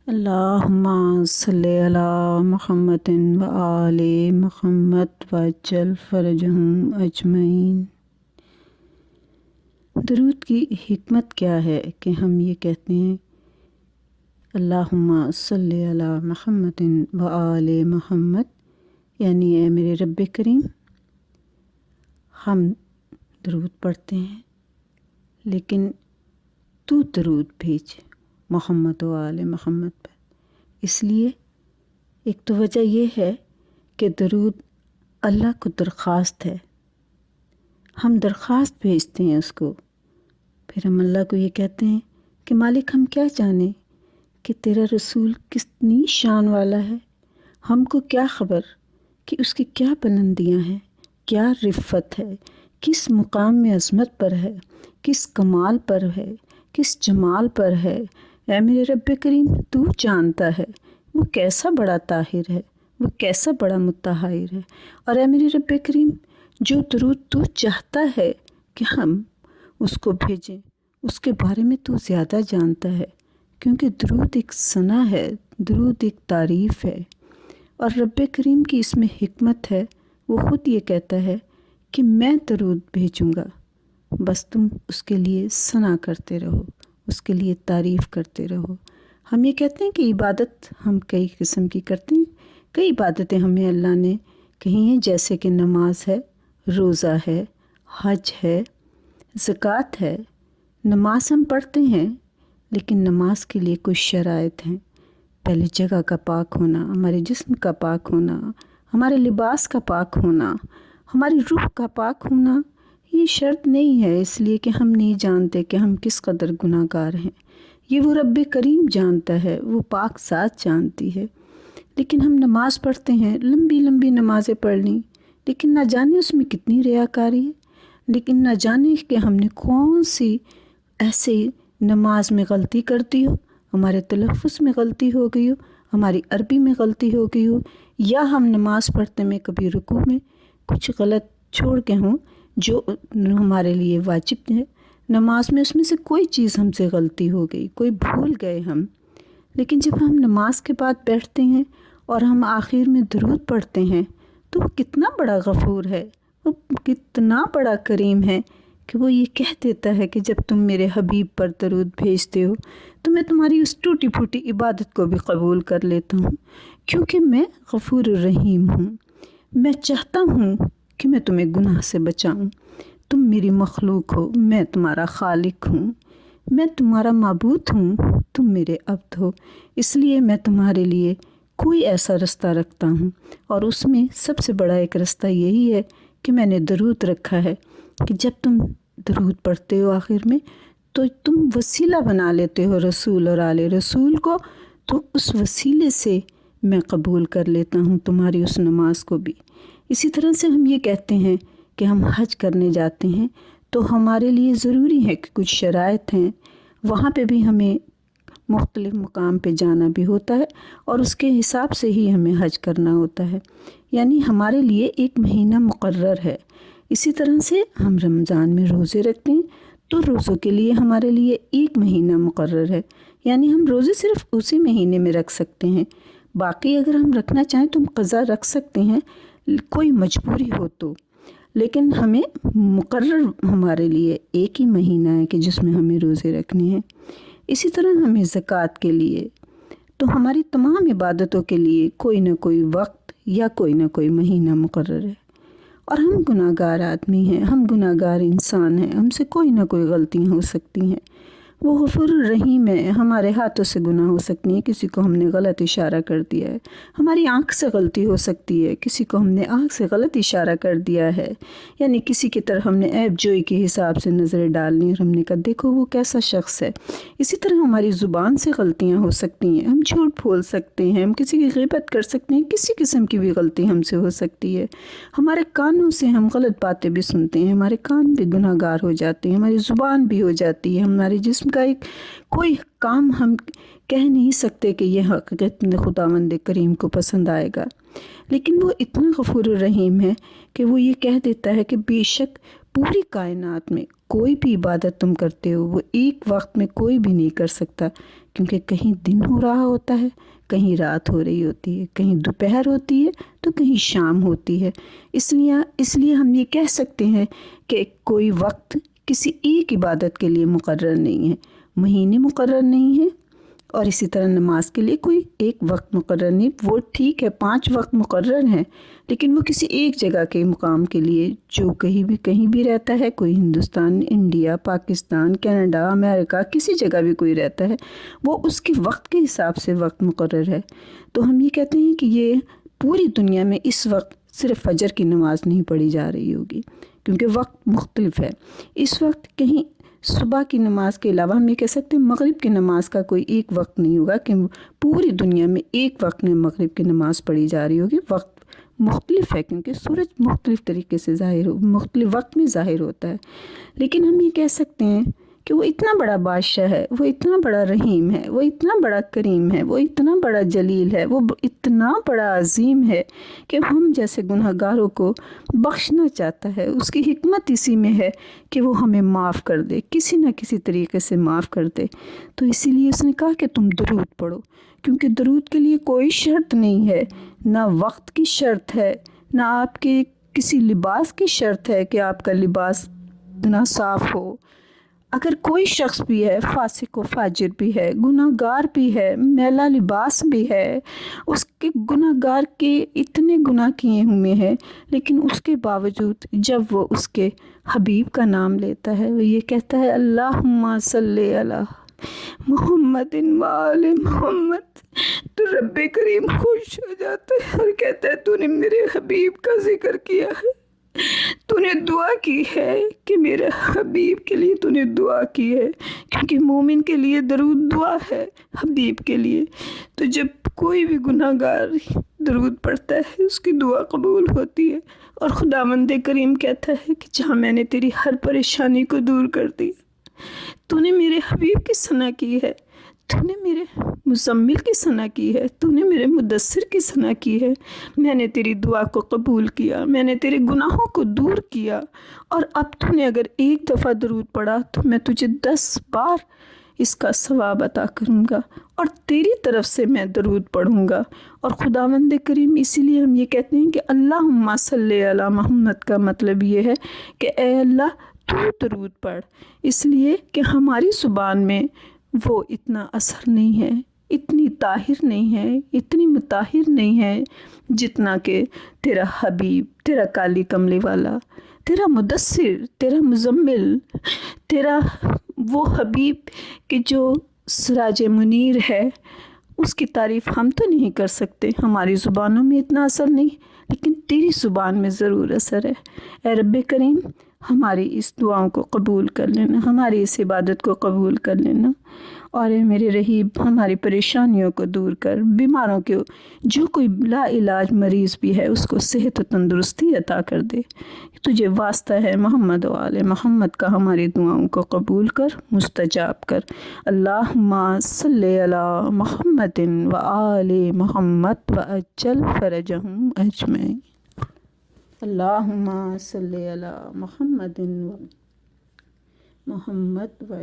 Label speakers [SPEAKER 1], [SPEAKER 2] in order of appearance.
[SPEAKER 1] اللہم صلی علی محمد و آل محمد وعجل فرجہم اجمعین۔ درود کی حکمت کیا ہے کہ ہم یہ کہتے ہیں اللہم صلی علی محمد و آل محمد، یعنی اے میرے رب کریم، ہم درود پڑھتے ہیں لیکن تو درود بھیج محمد و آل محمد پر۔ اس لیے ایک تو وجہ یہ ہے کہ درود اللہ کو درخواست ہے، ہم درخواست بھیجتے ہیں اس کو، پھر ہم اللہ کو یہ کہتے ہیں کہ مالک ہم کیا جانیں کہ تیرا رسول کتنی شان والا ہے، ہم کو کیا خبر کہ اس کی کیا بلندیاں ہیں، کیا رفت ہے، کس مقام میں عظمت پر ہے، کس کمال پر ہے، کس جمال پر ہے۔ اے میرے رب کریم، تو جانتا ہے وہ کیسا بڑا طاہر ہے، وہ کیسا بڑا متطہر ہے۔ اور اے میرے رب کریم، جو درود تو چاہتا ہے کہ ہم اس کو بھیجیں، اس کے بارے میں تو زیادہ جانتا ہے، کیونکہ درود ایک ثنا ہے، درود ایک تعریف ہے۔ اور رب کریم کی اس میں حکمت ہے، وہ خود یہ کہتا ہے کہ میں درود بھیجوں گا، بس تم اس کے لیے ثنا کرتے رہو، اس کے لیے تعریف کرتے رہو۔ ہم یہ کہتے ہیں کہ عبادت ہم کئی قسم کی کرتے ہیں، کئی عبادتیں ہمیں اللہ نے کہی ہیں، جیسے کہ نماز ہے، روزہ ہے، حج ہے، زکوٰۃ ہے۔ نماز ہم پڑھتے ہیں لیکن نماز کے لیے کچھ شرائط ہیں۔ پہلے جگہ کا پاک ہونا، ہمارے جسم کا پاک ہونا، ہمارے لباس کا پاک ہونا، ہماری روح کا پاک ہونا، یہ شرط نہیں ہے، اس لیے کہ ہم نہیں جانتے کہ ہم کس قدر گناہ گار ہیں۔ یہ وہ رب کریم جانتا ہے، وہ پاک ذات جانتی ہے۔ لیکن ہم نماز پڑھتے ہیں، لمبی لمبی نمازیں پڑھ لیں، لیکن نہ جانے اس میں کتنی ریاکاری ہے، لیکن نہ جانے کہ ہم نے کون سی ایسے نماز میں غلطی کر دی ہو، ہمارے تلفظ میں غلطی ہو گئی ہو، ہماری عربی میں غلطی ہو گئی ہو، یا ہم نماز پڑھتے میں کبھی رکوع میں کچھ غلط چھوڑ کے ہوں جو ہمارے لیے واجب ہے نماز میں، اس میں سے کوئی چیز ہم سے غلطی ہو گئی، کوئی بھول گئے ہم۔ لیکن جب ہم نماز کے بعد بیٹھتے ہیں اور ہم آخر میں درود پڑھتے ہیں تو وہ کتنا بڑا غفور ہے، وہ کتنا بڑا کریم ہے کہ وہ یہ کہہ دیتا ہے کہ جب تم میرے حبیب پر درود بھیجتے ہو تو میں تمہاری اس ٹوٹی پھوٹی عبادت کو بھی قبول کر لیتا ہوں، کیونکہ میں غفور الرحیم ہوں۔ میں چاہتا ہوں کہ میں تمہیں گناہ سے بچاؤں، تم میری مخلوق ہو، میں تمہارا خالق ہوں، میں تمہارا معبود ہوں، تم میرے عبد ہو، اس لیے میں تمہارے لیے کوئی ایسا رستہ رکھتا ہوں، اور اس میں سب سے بڑا ایک رستہ یہی ہے کہ میں نے درود رکھا ہے کہ جب تم درود پڑھتے ہو آخر میں تو تم وسیلہ بنا لیتے ہو رسول اور آل رسول کو، تو اس وسیلے سے میں قبول کر لیتا ہوں تمہاری اس نماز کو بھی۔ اسی طرح سے ہم یہ کہتے ہیں کہ ہم حج کرنے جاتے ہیں تو ہمارے لیے ضروری ہے کہ کچھ شرائط ہیں، وہاں پہ بھی ہمیں مختلف مقام پہ جانا بھی ہوتا ہے اور اس کے حساب سے ہی ہمیں حج کرنا ہوتا ہے، یعنی ہمارے لیے ایک مہینہ مقرر ہے۔ اسی طرح سے ہم رمضان میں روزے رکھتے ہیں تو روزوں کے لیے ہمارے لیے ایک مہینہ مقرر ہے، یعنی ہم روزے صرف اسی مہینے میں رکھ سکتے ہیں، باقی اگر ہم رکھنا چاہیں تو ہم قضا رکھ سکتے ہیں، کوئی مجبوری ہو تو، لیکن ہمیں مقرر ہمارے لیے ایک ہی مہینہ ہے کہ جس میں ہمیں روزے رکھنے ہیں۔ اسی طرح ہمیں زکوٰۃ کے لیے، تو ہماری تمام عبادتوں کے لیے کوئی نہ کوئی وقت یا کوئی نہ کوئی مہینہ مقرر ہے۔ اور ہم گناہ گار آدمی ہیں، ہم گناہ گار انسان ہیں، ہم سے کوئی نہ کوئی غلطیاں ہو سکتی ہیں، وہ غفور الرحیم ہے، ہمارے ہاتھوں سے گناہ ہو سکتی ہیں، کسی کو ہم نے غلط اشارہ کر دیا ہے، ہماری آنکھ سے غلطی ہو سکتی ہے، کسی کو ہم نے آنکھ سے غلط اشارہ کر دیا ہے، یعنی کسی کی طرف ہم نے عیب جوئی کے حساب سے نظریں ڈالنی اور ہم نے کہا دیکھو وہ کیسا شخص ہے۔ اسی طرح ہماری زبان سے غلطیاں ہو سکتی ہیں، ہم جھوٹ بول سکتے ہیں، ہم کسی کی غیبت کر سکتے ہیں، کسی قسم کی بھی غلطی ہم سے ہو سکتی ہے، ہمارے کانوں سے ہم غلط باتیں بھی سنتے ہیں، ہمارے کان بھی گناہ گار ہو جاتے ہیں، ہماری زبان بھی ہو جاتی ہے، ہمارے جسم کا ایک کوئی کام ہم کہہ نہیں سکتے کہ یہ حقیقت میں خداوند کریم کو پسند آئے گا، لیکن وہ اتنا غفور الرحیم ہے کہ وہ یہ کہہ دیتا ہے کہ بے شک پوری کائنات میں کوئی بھی عبادت تم کرتے ہو وہ ایک وقت میں کوئی بھی نہیں کر سکتا، کیونکہ کہیں دن ہو رہا ہوتا ہے، کہیں رات ہو رہی ہوتی ہے، کہیں دوپہر ہوتی ہے تو کہیں شام ہوتی ہے۔ اس لیے ہم یہ کہہ سکتے ہیں کہ کوئی وقت کسی ایک عبادت کے لیے مقرر نہیں ہے، مہینے مقرر نہیں ہے، اور اسی طرح نماز کے لیے کوئی ایک وقت مقرر نہیں۔ وہ ٹھیک ہے 5 وقت مقرر ہیں، لیکن وہ کسی ایک جگہ کے مقام کے لیے، جو کہیں بھی رہتا ہے، کوئی ہندوستان، انڈیا، پاکستان، کینیڈا، امریکہ، کسی جگہ بھی کوئی رہتا ہے، وہ اس کے وقت کے حساب سے وقت مقرر ہے۔ تو ہم یہ کہتے ہیں کہ یہ پوری دنیا میں اس وقت صرف فجر کی نماز نہیں پڑھی جا رہی ہوگی، کیونکہ وقت مختلف ہے۔ اس وقت کہیں صبح کی نماز کے علاوہ ہم یہ کہہ سکتے ہیں مغرب کی نماز کا کوئی ایک وقت نہیں ہوگا کہ پوری دنیا میں ایک وقت میں مغرب کی نماز پڑھی جا رہی ہوگی۔ وقت مختلف ہے، کیونکہ سورج مختلف طریقے سے مختلف وقت میں ظاہر ہوتا ہے۔ لیکن ہم یہ کہہ سکتے ہیں کہ وہ اتنا بڑا بادشاہ ہے، وہ اتنا بڑا رحیم ہے، وہ اتنا بڑا کریم ہے، وہ اتنا بڑا جلیل ہے، وہ اتنا بڑا عظیم ہے کہ ہم جیسے گناہ گاروں کو بخشنا چاہتا ہے۔ اس کی حکمت اسی میں ہے کہ وہ ہمیں معاف کر دے، کسی نہ کسی طریقے سے معاف کر دے۔ تو اسی لیے اس نے کہا کہ تم درود پڑھو، کیونکہ درود کے لیے کوئی شرط نہیں ہے، نہ وقت کی شرط ہے، نہ آپ کے کسی لباس کی شرط ہے کہ آپ کا لباس اتنا صاف ہو۔ اگر کوئی شخص بھی ہے، فاسق و فاجر بھی ہے، گناہ گار بھی ہے، میلا لباس بھی ہے، اس کے گناہ گار کے اتنے گناہ کیے ہوئے ہیں، لیکن اس کے باوجود جب وہ اس کے حبیب کا نام لیتا ہے، وہ یہ کہتا ہے اللہم صلی علی محمد و آل محمد، تو رب کریم خوش ہو جاتا ہے اور کہتا ہے تو نے میرے حبیب کا ذکر کیا ہے، تو نے دعا کی ہے کہ میرے حبیب کے لیے تو نے دعا کی ہے، کیونکہ مومن کے لیے درود دعا ہے حبیب کے لیے۔ تو جب کوئی بھی گناہ گار درود پڑھتا ہے اس کی دعا قبول ہوتی ہے، اور خداوند کریم کہتا ہے کہ جہاں میں نے تیری ہر پریشانی کو دور کر دیا، تو نے میرے حبیب کی ثنا کی ہے، تو نے میرے مزمل کی ثنا کی ہے، تو نے میرے مدثر کی ثنا کی ہے، میں نے تیری دعا کو قبول کیا، میں نے تیرے گناہوں کو دور کیا، اور اب تو نے اگر ایک دفعہ درود پڑھا تو میں تجھے 10 بار اس کا ثواب عطا کروں گا، اور تیری طرف سے میں درود پڑھوں گا۔ اور خداوند کریم، اسی لیے ہم یہ کہتے ہیں کہ اللہم صلی علی محمد کا مطلب یہ ہے کہ اے اللہ تو درود پڑھ، اس لیے کہ ہماری زبان میں وہ اتنا اثر نہیں ہے، اتنی طاہر نہیں ہے، اتنی مطہر نہیں ہے، جتنا کہ تیرا حبیب، تیرا کالی کملی والا، تیرا مدثر، تیرا مزمل، تیرا وہ حبیب کہ جو سراج منیر ہے، اس کی تعریف ہم تو نہیں کر سکتے، ہماری زبانوں میں اتنا اثر نہیں، لیکن تیری زبان میں ضرور اثر ہے۔ اے رب کریم، ہماری اس دعاؤں کو قبول کر لینا، ہماری اس عبادت کو قبول کر لینا، اور اے میرے رحیم ہماری پریشانیوں کو دور کر، بیماروں کے جو کوئی لا علاج مریض بھی ہے اس کو صحت و تندرستی عطا کر دے۔ تجھے واسطہ ہے محمد و آل محمد کا، ہماری دعاؤں کو قبول کر، مستجاب کر۔ اللہم صلی علی محمد و آل محمد و اجل فرجہم اجمعین۔ اللہم صلی علی محمد و محمد و